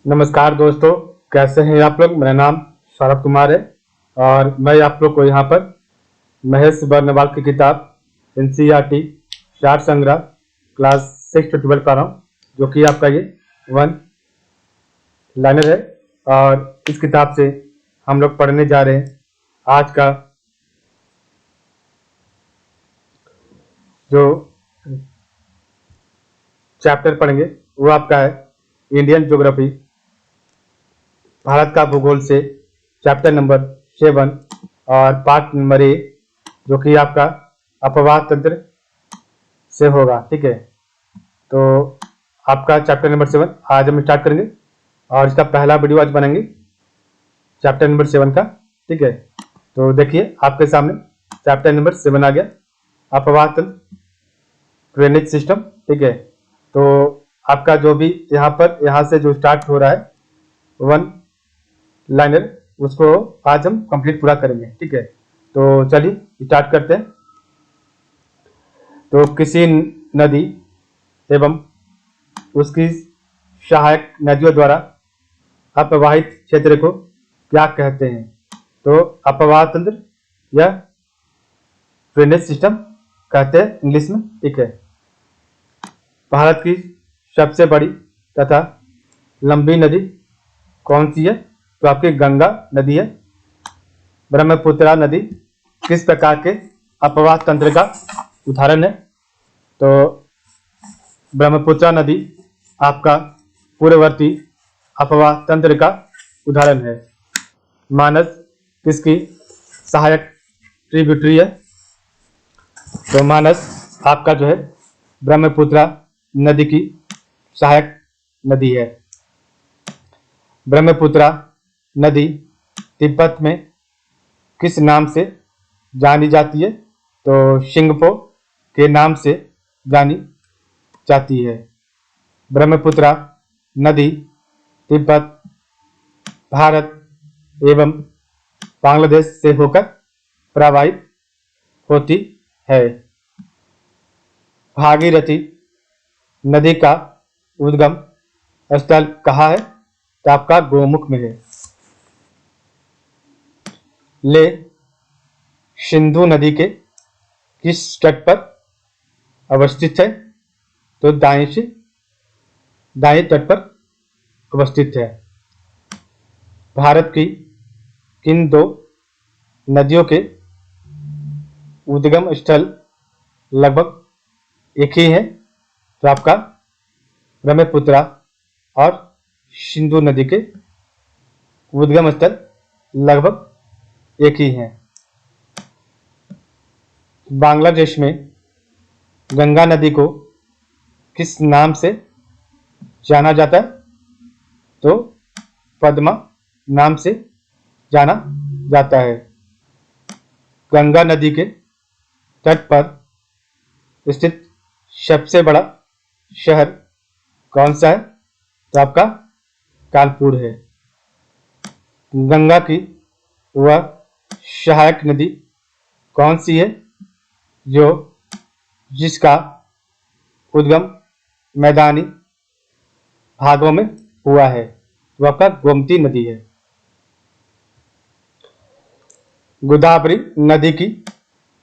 नमस्कार दोस्तों, कैसे हैं आप लोग। मेरा नाम सौरभ कुमार है और मैं आप लोग को यहाँ पर महेश बर्नवाल की किताब एनसीईआरटी चार संग्रह क्लास 6 to 12 पढ़ा रहा हूँ, जो कि आपका ये 1 लाइनर है। और इस किताब से हम लोग पढ़ने जा रहे हैं आज का जो चैप्टर पढ़ेंगे वो आपका है इंडियन ज्योग्राफी, भारत का भूगोल से चैप्टर नंबर 7 और पार्ट नंबर ए, जो कि आपका अपवाह तंत्र से होगा। ठीक है, तो आपका चैप्टर नंबर 7 आज हम स्टार्ट करेंगे और इसका पहला वीडियो आज बनाएंगे चैप्टर नंबर 7 का। ठीक है, तो देखिए आपके सामने चैप्टर नंबर 7 आ गया, अपवाह तंत्र ड्रेनेज सिस्टम। ठीक है, तो आपका जो भी यहाँ से जो स्टार्ट हो रहा है 1 लाइनर, उसको आज हम कंप्लीट पूरा करेंगे। ठीक है, तो चलिए स्टार्ट करते हैं। तो किसी नदी एवं उसकी सहायक नदियों द्वारा अपवाहित क्षेत्र को क्या कहते हैं? तो अपवाह तंत्र या ड्रेनेज सिस्टम कहते हैं इंग्लिश में। ठीक है, भारत की सबसे बड़ी तथा लंबी नदी कौन सी है? तो आपकी गंगा नदी है। ब्रह्मपुत्रा नदी किस प्रकार के अपवाह तंत्र का उदाहरण है? तो ब्रह्मपुत्रा नदी आपका पूर्ववर्ती अपवाह तंत्र का उदाहरण है। मानस किसकी सहायक ट्रिब्यूटरी है? तो मानस आपका जो है ब्रह्मपुत्रा नदी की सहायक नदी है। ब्रह्मपुत्रा नदी तिब्बत में किस नाम से जानी जाती है? तो शिंगपो के नाम से जानी जाती है। ब्रह्मपुत्रा नदी तिब्बत, भारत एवं बांग्लादेश से होकर प्रवाहित होती है। भागीरथी नदी का उद्गम स्थल कहाँ है? तो आपका गोमुख में है। ले सिंधु नदी के किस तट पर अवस्थित है? तो दाएं तट पर अवस्थित है। भारत की किन दो नदियों के उद्गम स्थल लगभग एक ही है? तो आपका ब्रह्मपुत्रा और सिंधु नदी के उद्गम स्थल लगभग एक ही हैं। बांग्लादेश में गंगा नदी को किस नाम से जाना जाता है? तो पद्मा नाम से जाना जाता है। गंगा नदी के तट पर स्थित सबसे बड़ा शहर कौन सा है? तो आपका कानपुर है। गंगा की वह सहायक नदी कौन सी है जिसका उद्गम मैदानी भागों में हुआ है? तो आपका गोमती नदी है। गोदावरी नदी की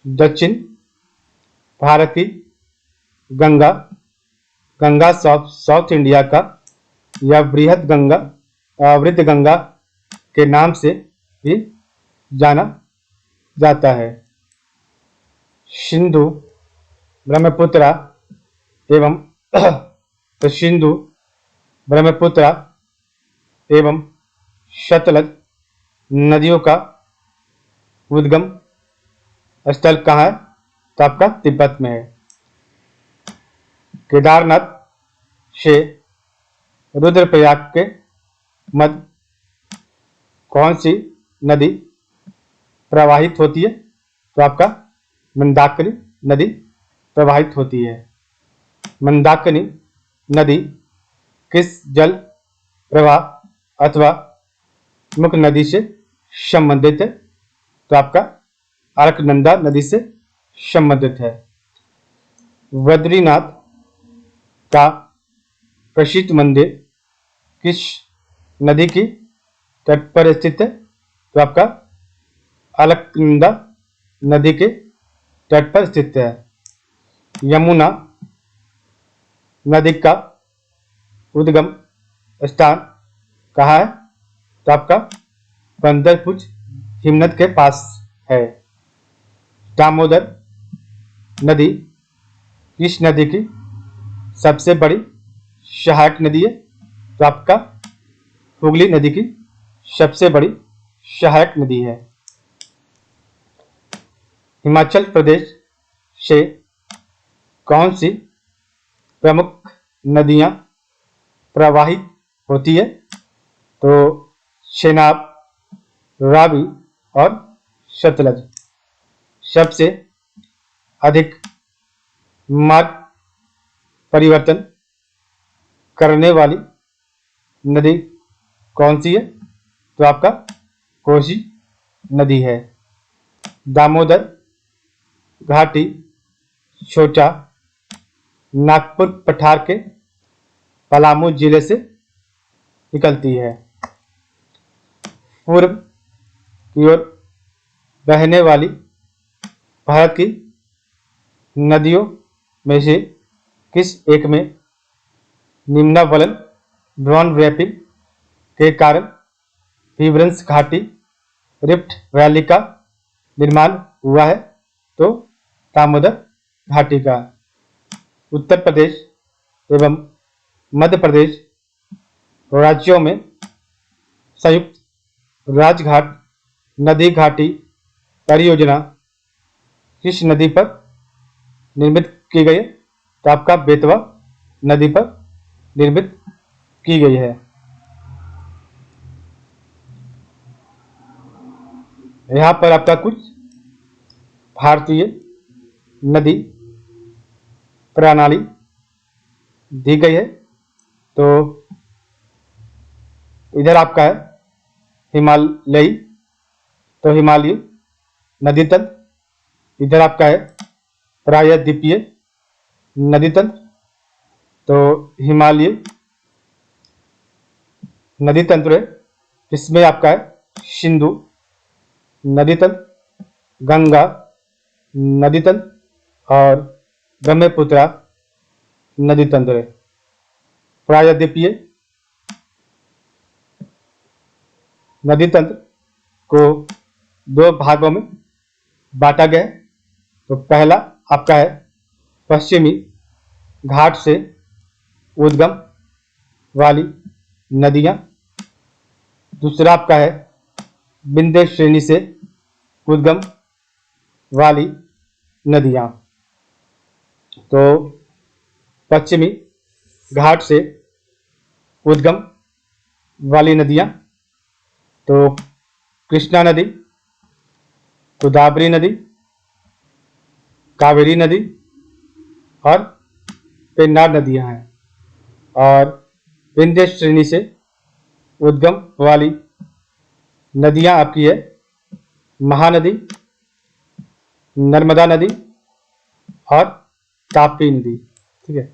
दक्षिण भारत की गंगा साउथ इंडिया का या वृद्ध गंगा के नाम से भी जाना जाता है। सिंधु, ब्रह्मपुत्रा एवं सिंधु, ब्रह्मपुत्रा एवं सतलज नदियों का उद्गम स्थल कहाँ है? तो आपका तिब्बत में है। केदारनाथ से रुद्रप्रयाग के मध्य कौन सी नदी प्रवाहित होती है? तो आपका मंदाकिनी नदी प्रवाहित होती है। मंदाकिनी नदी किस जल प्रवाह अथवा मुख्य नदी से संबंधित है? तो आपका अलकनंदा नदी से संबंधित है। बद्रीनाथ का प्रसिद्ध मंदिर किस नदी की तट पर स्थित है, तो आपका अलकनंदा नदी के तट पर स्थित है। यमुना नदी का उद्गम स्थान कहाँ है? तो आपका बंदरपुर हिमनद के पास है। दामोदर नदी किस नदी की सबसे बड़ी सहायक नदी है? तो आपका हुगली नदी की सबसे बड़ी सहायक नदी है। हिमाचल प्रदेश से कौन सी प्रमुख नदियां प्रवाहित होती है? तो चेनाब, रावी और सतलज। सबसे अधिक मार्ग परिवर्तन करने वाली नदी कौन सी है? तो आपका कोसी नदी है। दामोदर घाटी छोटा नागपुर पठार के पलामू जिले से निकलती है। पूर्व की ओर बहने वाली भारत की नदियों में से किस एक में निम्नावलन ड्रॉन रैपिंग के कारण विभ्रंश घाटी रिफ्ट वैली का निर्माण हुआ है? तो दामोदर घाटी का। उत्तर प्रदेश एवं मध्य प्रदेश राज्यों में संयुक्त राजघाट नदी घाटी परियोजना किस नदी पर निर्मित की गई है? तो आपका बेतवा नदी पर निर्मित की गई है। यहाँ पर आपका कुछ भारतीय नदी प्रणाली दी गई है। तो इधर आपका है हिमालयी, तो हिमालयी नदी तंत्र। इधर आपका है प्रायद्वीपीय नदी तंत्र, तो हिमालयी नदी तंत्र है। इसमें आपका है सिंधु नदी तंत्र, गंगा नदी तंत्र और ब्रह्मपुत्रा नदी तंत्र है। प्रायद्वीपीय नदी तंत्र को दो भागों में बांटा गया है। तो पहला आपका है पश्चिमी घाट से उद्गम वाली नदियां, दूसरा आपका है विंध्य श्रेणी से उद्गम वाली नदियां। तो पश्चिमी घाट से उद्गम वाली नदियां, तो कृष्णा नदी, गोदावरी नदी, कावेरी नदी और पेन्नार नदियां हैं। और विंध्य श्रेणी से उद्गम वाली नदियां आपकी है महानदी, नर्मदा नदी और ताप्ती नदी। ठीक है।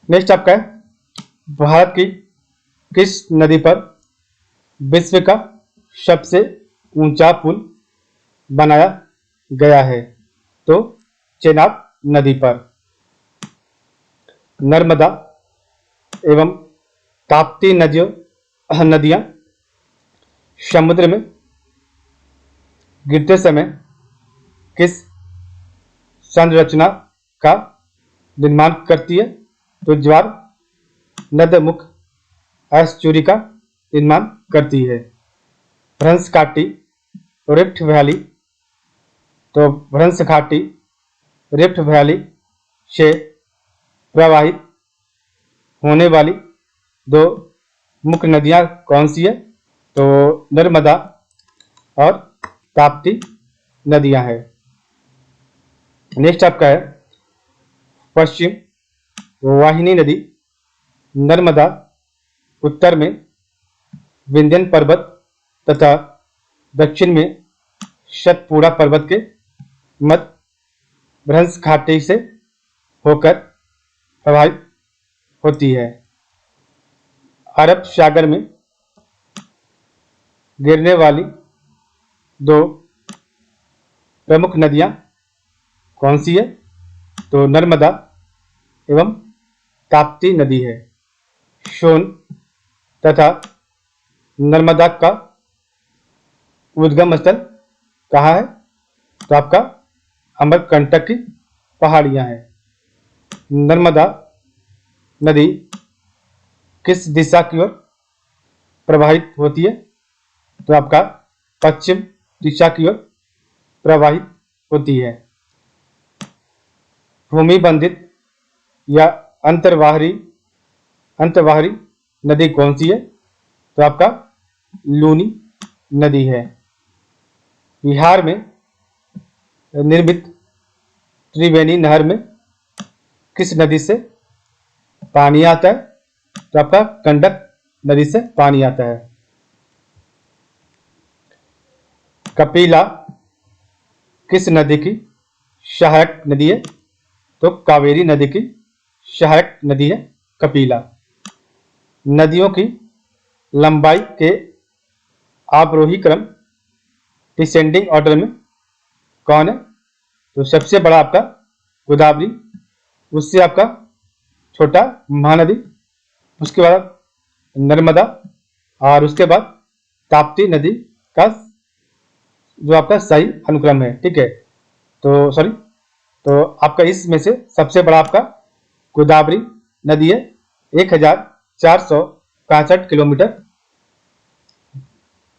नेक्स्ट आपका है भारत की किस नदी पर विश्व का सबसे ऊंचा पुल बनाया गया है? तो चेनाब नदी पर। नर्मदा एवं ताप्ती नदियां समुद्र में गिरते समय किस संरचना का निर्माण करती है? तो ज्वार नदमुख एस्चुरी का निर्माण करती है। भ्रंश घाटी रिफ्ट वैली, तो भ्रंश घाटी रिफ्ट वैली से प्रवाहित होने वाली दो मुख्य नदियां कौन सी है? तो नर्मदा और ताप्ती नदियां हैं। नेक्स्ट आपका है पश्चिम वाहिनी नदी नर्मदा उत्तर में विंध्यन पर्वत तथा दक्षिण में सतपुड़ा पर्वत के मध्य भ्रंश घाटी से होकर प्रवाहित होती है। अरब सागर में गिरने वाली दो प्रमुख नदियां कौन सी है? तो नर्मदा एवं ताप्ती नदी है। सोन तथा नर्मदा का उद्गम स्थल कहाँ है? तो आपका अमरकंटक की पहाड़ियां हैं। नर्मदा नदी किस दिशा की ओर प्रवाहित होती है? तो आपका पश्चिम दिशा की ओर प्रवाहित होती है। भूमि बंधित या अंतर्वाहरी नदी कौन सी है? तो आपका लूनी नदी है। बिहार में निर्मित त्रिवेणी नहर में किस नदी से पानी आता है? तो आपका गंडक नदी से पानी आता है। कपिला किस नदी की सहायक नदी है? तो कावेरी नदी की सहायक नदी है कपिला। नदियों की लंबाई के आरोही क्रम डिसेंडिंग ऑर्डर में कौन है? तो सबसे बड़ा आपका गोदावरी, उससे आपका छोटा महानदी, उसके बाद नर्मदा और उसके बाद ताप्ती नदी का जो आपका सही अनुक्रम है। ठीक है, तो आपका इसमें से सबसे बड़ा आपका गोदावरी नदी है 1465 किलोमीटर।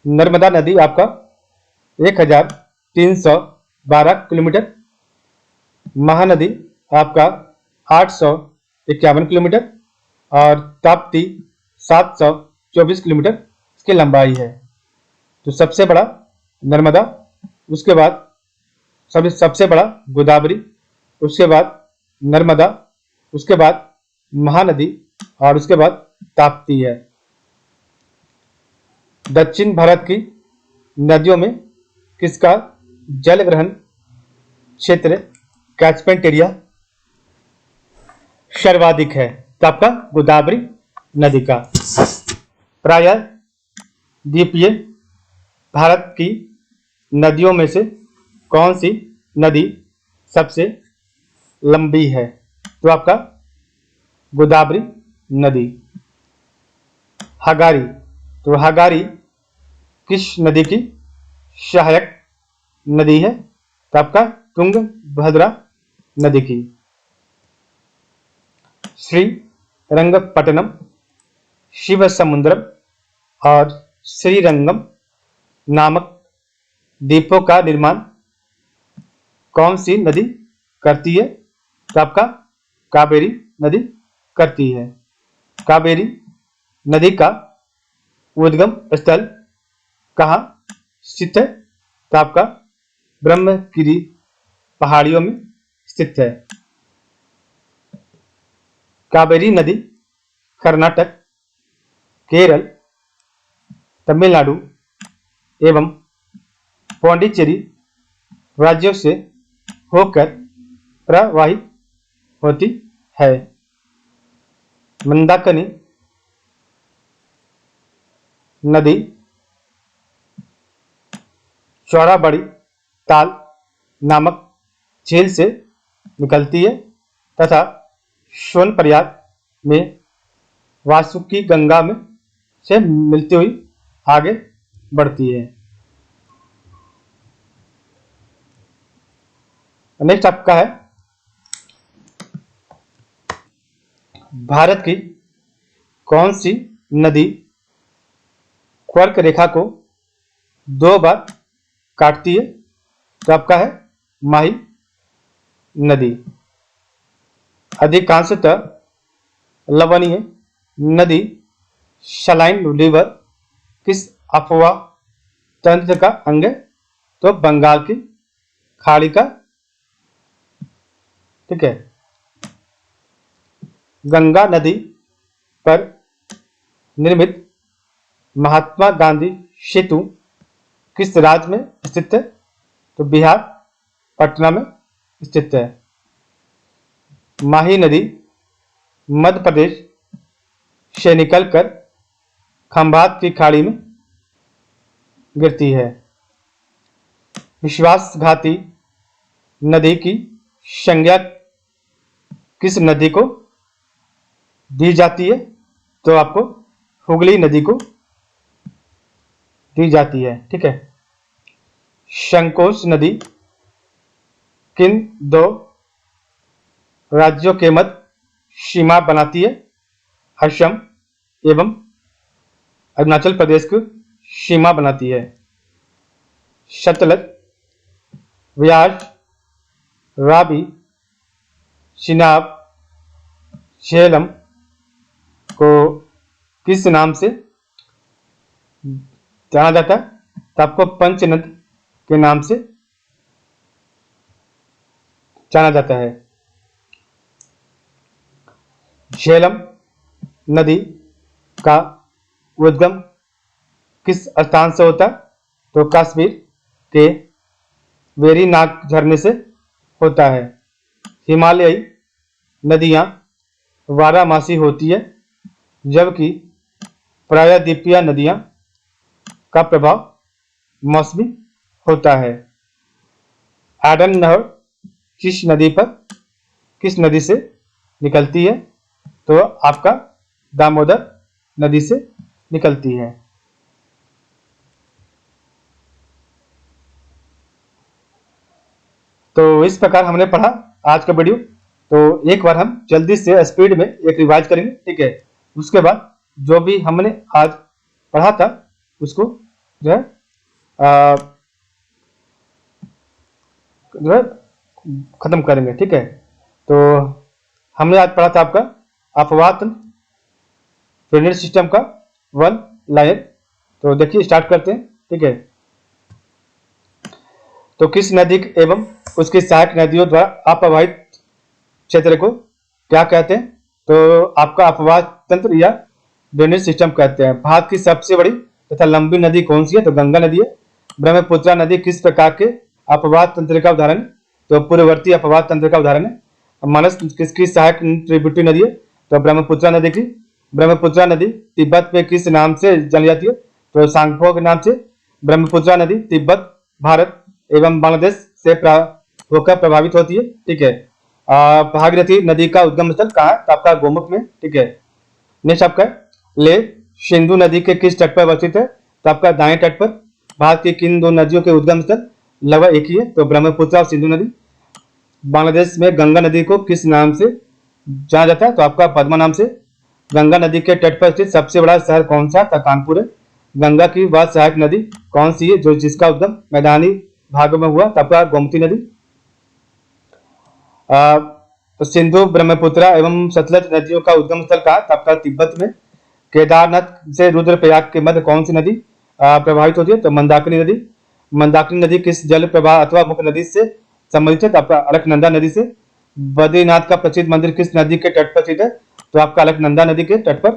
नर्मदा नदी आपका 1312 किलोमीटर। महानदी आपका 851 किलोमीटर और ताप्ती 724 किलोमीटर इसकी लंबाई है। तो सबसे बड़ा नर्मदा, उसके बाद सबसे बड़ा गोदावरी, उसके बाद नर्मदा, उसके बाद महानदी और उसके बाद ताप्ती है। दक्षिण भारत की नदियों में किसका जल ग्रहण क्षेत्र कैचमेंट एरिया सर्वाधिक है? तो आपका गोदावरी नदी का। प्रायः द्वीपीय भारत की नदियों में से कौन सी नदी सबसे लंबी है? तो आपका गोदावरी नदी। हगारी, तो हगारी किस नदी की सहायक नदी है? तो आपका तुंगभद्रा नदी की। श्रीरंगपट्टनम, शिवसमुद्रम और श्रीरंगम नामक द्वीपों का निर्माण कौन सी नदी करती है? तो आपका कावेरी नदी करती है। कावेरी नदी का उद्गम स्थल कहाँ स्थित है? तो आपका ब्रह्मगिरी पहाड़ियों में स्थित है। कावेरी नदी कर्नाटक, केरल, तमिलनाडु एवं पौंडीचेरी राज्यों से होकर प्रवाहित होती है। मंदाकिनी नदी चौराबड़ी ताल नामक झील से निकलती है तथा सोनप्रयाग में वासुकी गंगा में से मिलती हुई आगे बढ़ती है। नेक्स्ट आपका है भारत की कौन सी नदी कर्क रेखा को 2 बार काटती है? तो आपका है माही नदी। अधिकांशतः लवणीय नदी सलाइन रिवर किस अपवाह तंत्र का अंग है? तो बंगाल की खाड़ी का। ठीक है, गंगा नदी पर निर्मित महात्मा गांधी सेतु किस राज्य में स्थित है? तो बिहार पटना में स्थित है। माही नदी मध्य प्रदेश से निकलकर खंभात की खाड़ी में गिरती है। विश्वासघाती नदी की संज्ञा किस नदी को दी जाती है? तो आपको हुगली नदी को दी जाती है। ठीक है। संकोच नदी किन दो राज्यों के मध्य सीमा बनाती है? असम एवं अरुणाचल प्रदेश की सीमा बनाती है। सतलज, व्यास, रावी, चिनाब, झेलम को किस नाम से जाना जाता है? तो आपको पंचनद के नाम से जाना जाता है। झेलम नदी का उद्गम किस स्थान से होता है? तो कश्मीर के वेरीनाग झरने से होता है। हिमालयी नदियां बारहमासी होती है, जबकि प्रायद्वीपीय नदियां का प्रभाव मौसमी होता है। आडन नहर किस नदी से निकलती है? तो आपका दामोदर नदी से निकलती है। तो इस प्रकार हमने पढ़ा आज का वीडियो। तो एक बार हम जल्दी से स्पीड में एक रिवाइज करेंगे। ठीक है। उसके बाद जो भी हमने आज पढ़ा था उसको जो है खत्म करेंगे। ठीक है। तो हमने आज पढ़ा था आपका अपवाह तंत्र ड्रेनेज सिस्टम का वन लाइन। तो देखिए स्टार्ट करते हैं। ठीक है। तो किस नदी एवं उसकी सहायक नदियों द्वारा अप्रवाहित क्षेत्र को क्या कहते हैं? तो आपका अपवाह तंत्र या ड्रेनेज सिस्टम कहते हैं। भारत की सबसे बड़ी तथा लंबी नदी कौन सी है? तो गंगा नदी है। ब्रह्मपुत्र नदी किस प्रकार के अपवाह तंत्र का उदाहरण है? तो पूर्ववर्ती अपवाह तंत्र का उदाहरण है। मानस किसकी सहायक ट्रिब्यूटरी नदी है? तो ब्रह्मपुत्र नदी की। ब्रह्मपुत्र नदी तिब्बत में किस नाम से जानी जाती है? तो सांगपो के नाम से। ब्रह्मपुत्र नदी तिब्बत, भारत एवं बांग्लादेश से होकर प्रभावित होती है। ठीक है। भागीरथी नदी का उद्गम स्थल कहाँ है? तो आपका गोमुख में। ठीक है। नेक्स्ट आपका ले सिंधु नदी के किस तट पर अवस्थित है? तो आपका दाएं तट पर। भारत की किन दो नदियों के उद्गम स्थल लगभग एक ही है? तो ब्रह्मपुत्र और सिंधु नदी। बांग्लादेश में गंगा नदी को किस नाम से जाना जाता है? तो आपका पद्मा नाम से। गंगा नदी के तट पर स्थित सबसे बड़ा शहर कौन सा? तो कानपुर है। गंगा की वह सहायक नदी कौन सी है जो जिसका उद्गम मैदानी भागों में हुआ? तो आपका गोमती नदी। तो सिंधु, ब्रह्मपुत्र एवं सतलज नदियों का उद्गम स्थल कहाँ? तो आपका तिब्बत में। केदारनाथ से रुद्रप्रयाग के मध्य कौन सी नदी प्रभावित होती है? तो मंदाकिनी नदी। मंदाकिनी नदी किस जल प्रवाह अथवा मुख्य नदी से संबंधित है? तो आपका अलकनंदा नदी से। बद्रीनाथ का प्रसिद्ध मंदिर किस नदी के तट पर स्थित है? तो आपका अलकनंदा नदी के तट पर।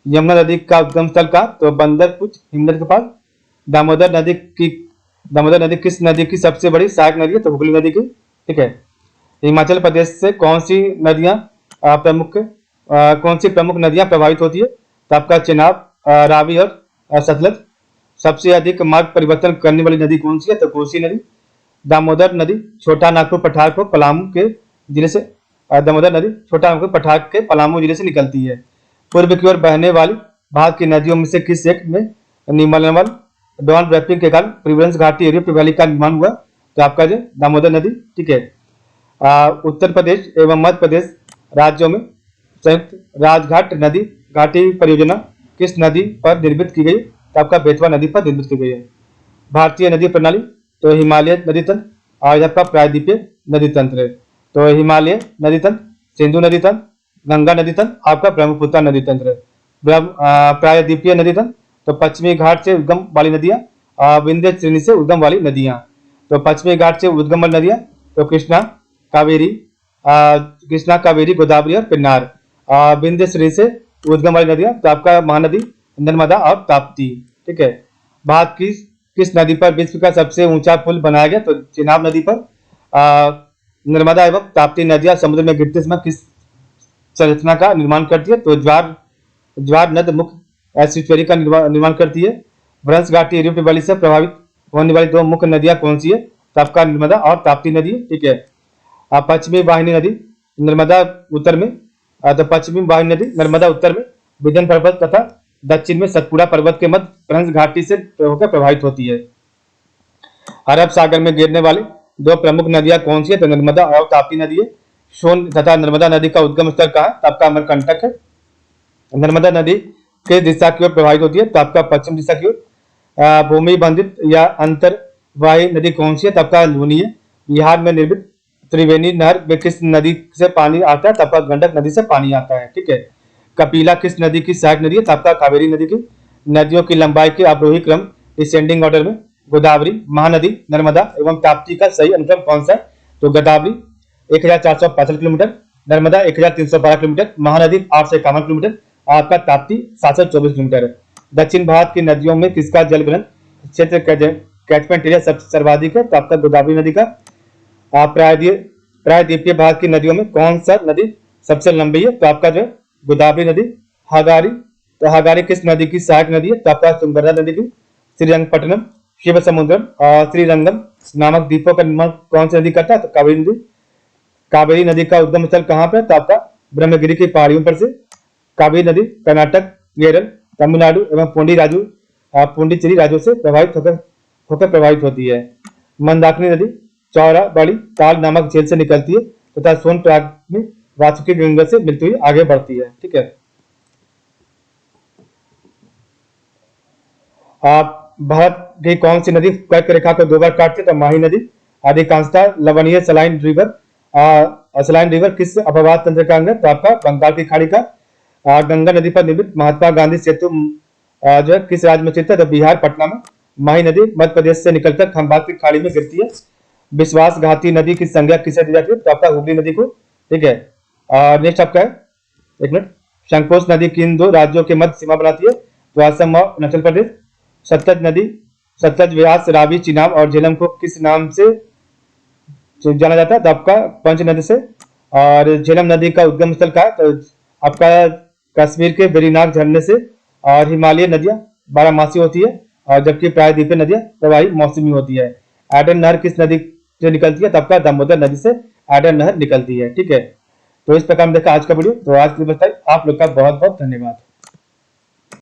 यमुना नदी का उद्गम स्थल कहाँ? तो बंदरपुर हिमनद के पास। दामोदर नदी किस नदी की सबसे बड़ी सहायक नदी है? तो हुगली नदी की। ठीक है। हिमाचल प्रदेश से कौन सी प्रमुख नदियां प्रभावित होती है? तो आपका चेनाब, रावी और सतलज। सबसे अधिक मार्ग परिवर्तन करने वाली नदी कौन सी है? तो कोसी नदी। दामोदर नदी छोटा नागपुर पठार को पलामू के जिले से दामोदर नदी छोटा नागपुर पठार के पलामू जिले से निकलती है। पूर्व की ओर बहने वाली भारत की नदियों में से किस एक में निम्नमल डॉन रैपिंग के कारण प्रिवरेंस घाटी एरिया वैली का निर्माण हुआ? तो आपका जो दामोदर नदी। ठीक है। उत्तर प्रदेश एवं मध्य प्रदेश राज्यों में संयुक्त राजघाट नदी घाटी परियोजना किस नदी पर निर्मित की गई? तो आपका बेतवा नदी पर निर्मित की गई है। भारतीय नदी प्रणाली तो हिमालय नदी तंत्र और आपका प्रायद्वीपीय नदी तंत्र है। तो हिमालय नदी तंत्र, सिंधु नदी तंत्र, गंगा नदी तंत्र, आपका ब्रह्मपुत्र नदी तंत्र है। प्रायद्वीपीय नदी तंत्र तो पश्चिमी घाट से उद्गम वाली नदियां, विंध्य श्रेणी से उद्गम वाली नदियां। तो पश्चिमी घाट से उद्गम वाली नदियां तो कृष्णा, कावेरी, गोदावरी और पेन्नार। विंध्य श्रेणी से उद्गम वाली नदियां तो आपका महानदी, नर्मदा और ताप्ती। ठीक है। भारत की किस नदी पर विश्व का सबसे ऊंचा पुल बनाया गया? तो चेनाब नदी पर। नर्मदा एवं ताप्ती नदियां समुद्र में गिरते समय किस संरचना का निर्माण करती है? तो ज्वार नद मुख एस्चुरी का निर्माण करती है। भ्रंश घाटी रिफ्ट वैली से प्रभावित होने वाली दो मुख्य नदियां कौन सी है? तो आपका नर्मदा और ताप्ती नदी है। ठीक है। पश्चिमी वाहिनी नदी नर्मदा उत्तर में, तो पश्चिमी वाहिनी नदी नर्मदा उत्तर में विंध्य पर्वत तथा दक्षिण में सतपुड़ा पर्वत के मध्य भ्रंश घाटी से होकर प्रभावित होती है। अरब सागर में गिरने वाली दो प्रमुख नदियां कौन सी है? तो नर्मदा और ताप्ती नदी है। सोन तथा नर्मदा नदी का उद्गम स्थल कहाँ है? तो आपका अमरकंटक है। नर्मदा नदी किस दिशा की ओर प्रभावित होती है? तो आपका पश्चिम दिशा की ओर। भूमि बंधित या अंतरवाही नदी कौन सी है? तो आपका लूनी है। बिहार में निर्मित त्रिवेणी नहर में किस नदी से पानी आता है? तो आपका गंडक नदी से पानी आता है। ठीक है। कपिला किस नदी की सहायक नदी है? तो आपका कावेरी नदी की। नदियों की लंबाई के अवरोही क्रम डिसेंडिंग ऑर्डर में गोदावरी, महानदी, नर्मदा एवं ताप्ती का सही अनुक्रम कौन सा है? तो Godavari 1465 kilometre, Narmada 1312 kilometre, Mahanadi 851 kilometre, आपका ताप्ती 724 किलोमीटर है। दक्षिण भारत की नदियों में किसका जल ग्रहण क्षेत्र कैचमेंट एरिया सबसे सर्वाधिक है? तो आपका गोदावरी नदी का। प्रायद्वीपीय भारत की नदियों में कौन सा नदी सबसे लंबी है? तो आपका जो है गोदावरी नदी। हागारी, तो हागारी किस नदी की सहायक नदी है? तो आपका तुंगभद्रा नदी की। श्रीरंगपट्टनम, शिव समुद्रम और श्रीरंगम नामक द्वीपों का निर्माण कौन सी नदी करता है? तो कावेरी नदी। कावेरी नदी का उद्गम स्थल कहाँ पे? तो आपका ब्रह्मगिरी की पहाड़ियों पर से। कावेरी नदी कर्नाटक, केरल, तमिलनाडु एवं पुंडीचेरी राज्यों से प्रभावित होकर प्रभावित होती है। मंदाकिनी नदी चौराबाड़ी ताल नामक झील से निकलती है तथा सोनप्रयाग में वासुकी गंगा से मिलती हुई आगे बढ़ती है। ठीक है। भारत की कौन सी नदी कर्क रेखा को दो बार काटती है? तो माही नदी। अधिकांशतः लवणीय सलाइन रिवर किस अपवाद तंत्र का अंग है? तो आपका बंगाल की खाड़ी का। गंगा नदी पर निर्मित महात्मा गांधी सेतु जो है किस राज्य में स्थित है? तो बिहार, पटना में। माही नदी मध्य प्रदेश से निकलकर खंभात की खाड़ी में गिरती है। विश्वासघाती नदी की संज्ञा किसे दी जाती है? तो आपका हुगली नदी को। ठीक है। नेक्स्ट आपका है, एक मिनट, संकोच नदी किन दो राज्यों के मध्य सीमा बनाती है? तो असम और अरुणाचल प्रदेश। सतलज नदी, सतलज, व्यास, रावी, चिनाब और झेलम को किस नाम से जाना जाता है? तो आपका पंच नदी से। और झेलम नदी का उद्गम स्थल का है? तो आपका कश्मीर के वेरीनाग झरने से। और हिमालय नदियां बारहमासी होती है और जबकि प्रायद्वीपीय नदियां प्रवाही मौसमी होती है। एडन नहर किस नदी से निकलती है? तो आपका दामोदर नदी से एडन नहर निकलती है। ठीक है। तो इस प्रकार देखा आज का वीडियो। तो आज की बताइए, आप लोग का बहुत बहुत धन्यवाद।